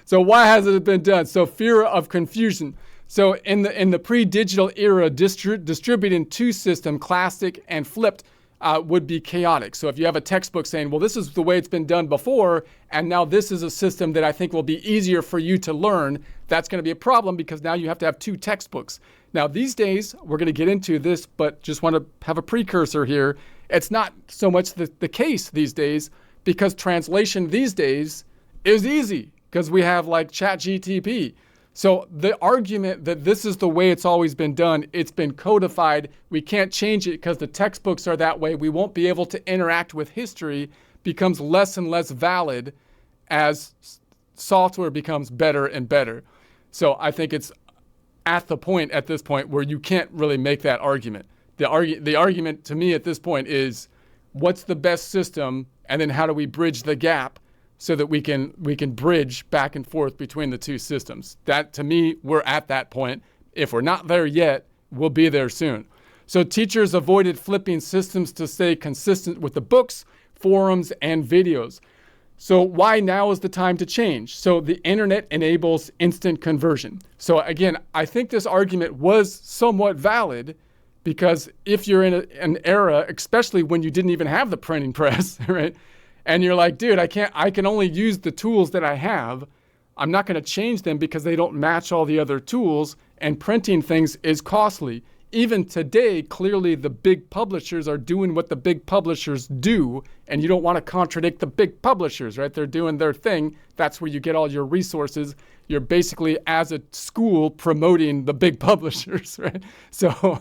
So why hasn't it been done? So fear of confusion. So in the pre-digital era, distributing two system, classic and flipped, would be chaotic. So if you have a textbook saying, well, this is the way it's been done before, and now this is a system that I think will be easier for you to learn, that's going to be a problem because now you have to have two textbooks. Now, these days, we're going to get into this, but just want to have a precursor here. It's not so much the case these days because translation these days is easy because we have like ChatGTP. So the argument that this is the way it's always been done, it's been codified, we can't change it because the textbooks are that way, we won't be able to interact with history, becomes less and less valid as software becomes better and better. So I think it's at this point where you can't really make that argument. The argument to me at this point is what's the best system and then how do we bridge the gap so that we can bridge back and forth between the two systems. That, to me, we're at that point. If we're not there yet, we'll be there soon. So teachers avoided flipping systems to stay consistent with the books, forums, and videos. So why now is the time to change? So the internet enables instant conversion. So again, I think this argument was somewhat valid because if you're in an era, especially when you didn't even have the printing press, right? And you're like, dude, I can only use the tools that I have. I'm not going to change them because they don't match all the other tools, and printing things is costly. Even today, clearly the big publishers are doing what the big publishers do, and you don't want to contradict the big publishers, right? They're doing their thing. That's where you get all your resources. You're basically, as a school, promoting the big publishers, right? So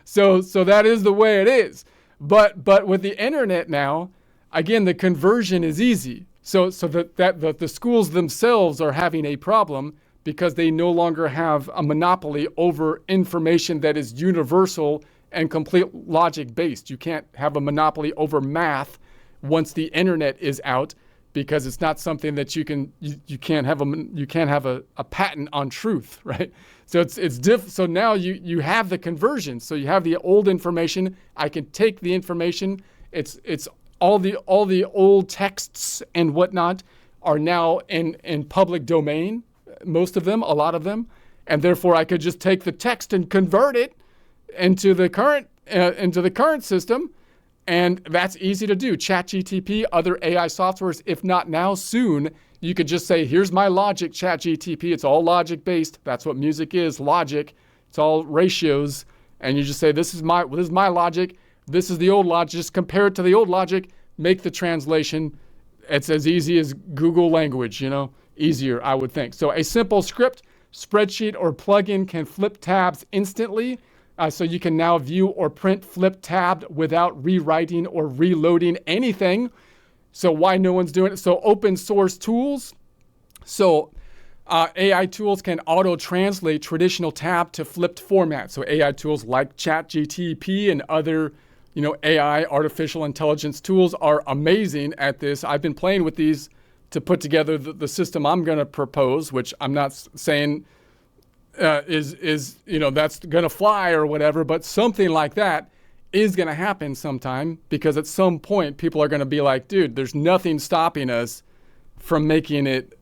that is the way it is. But with the internet now, again, the conversion is easy. So that the schools themselves are having a problem because they no longer have a monopoly over information that is universal and complete logic based. You can't have a monopoly over math once the internet is out because it's not something that you can't have a patent on truth, right? So so now you have the conversion. So you have the old information. I can take the information. It's all the old texts and whatnot are now in public domain, most of them, a lot of them, and therefore I could just take the text and convert it into the current system, and that's easy to do. ChatGTP, other AI softwares, if not now, soon, you could just say, here's my logic, ChatGTP. It's all logic based. That's what music is, logic. It's all ratios, and you just say, this is my logic. This is the old logic. Just compare it to the old logic, make the translation. It's as easy as Google language, easier, I would think. So a simple script, spreadsheet, or plugin can flip tabs instantly. So you can now view or print flip tabbed without rewriting or reloading anything. So why no one's doing it? So open source tools. So AI tools can auto-translate traditional tab to flipped format. So AI tools like ChatGTP and other AI, artificial intelligence tools are amazing at this. I've been playing with these to put together the system I'm going to propose, which I'm not saying is that's going to fly or whatever, but something like that is going to happen sometime because at some point people are going to be like, dude, there's nothing stopping us from making it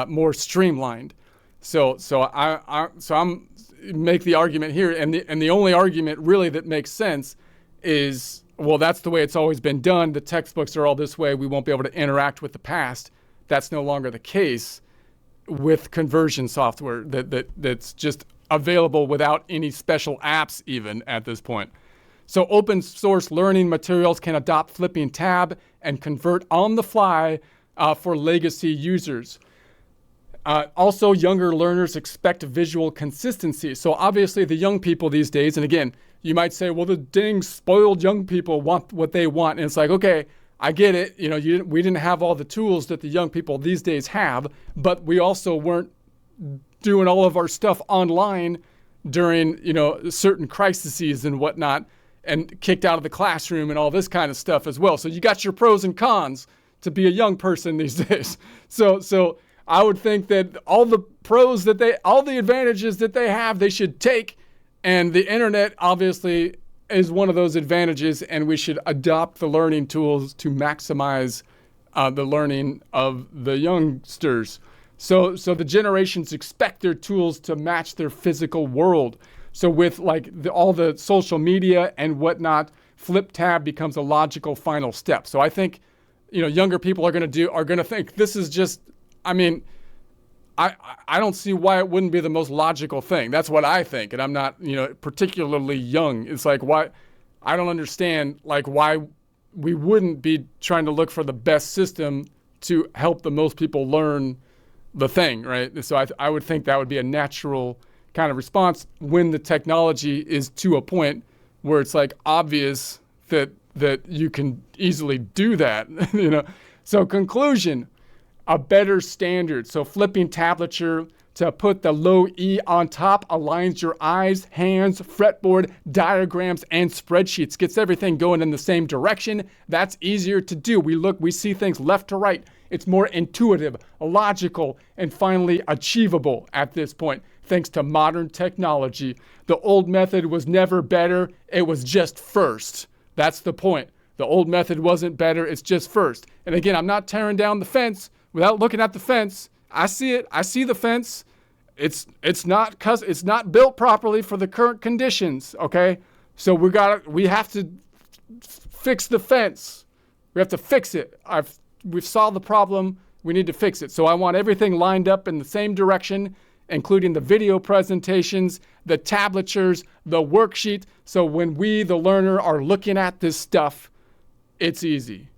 more streamlined. So I'm make the argument here, and the only argument really that makes sense is, well, that's the way it's always been done. The textbooks are all this way. We won't be able to interact with the past. That's no longer the case with conversion software that's just available without any special apps even at this point. So open source learning materials can adopt flipping tab and convert on the fly for legacy users. Also, younger learners expect visual consistency. So obviously the young people these days, and again, you might say, well, the dang spoiled young people want what they want. And it's like, okay, I get it. We didn't have all the tools that the young people these days have, but we also weren't doing all of our stuff online during, certain crises and whatnot, and kicked out of the classroom and all this kind of stuff as well. So you got your pros and cons to be a young person these days. So I would think that all the all the advantages that they have, they should take. And the internet obviously is one of those advantages, and we should adopt the learning tools to maximize the learning of the youngsters. So the generations expect their tools to match their physical world. So with like all the social media and whatnot, flip tab becomes a logical final step. So I think, younger people are going to think this is just, I mean, I don't see why it wouldn't be the most logical thing. That's what I think. And I'm not, particularly young. It's like, why, I don't understand like why we wouldn't be trying to look for the best system to help the most people learn the thing, right? So I would think that would be a natural kind of response when the technology is to a point where it's like obvious that you can easily do that, So conclusion, a better standard. So flipping tablature to put the low E on top aligns your eyes, hands, fretboard, diagrams, and spreadsheets. Gets everything going in the same direction. That's easier to do. We see things left to right. It's more intuitive, logical, and finally achievable at this point, thanks to modern technology. The old method was never better. It was just first. That's the point. The old method wasn't better. It's just first. And again, I'm not tearing down the fence without looking at the fence. I see it. I see the fence. It's not built properly for the current conditions. Okay, so we have to fix the fence. We have to fix it. We've solved the problem. We need to fix it. So I want everything lined up in the same direction, including the video presentations, the tablatures, the worksheet. So when we, the learner, are looking at this stuff, it's easy.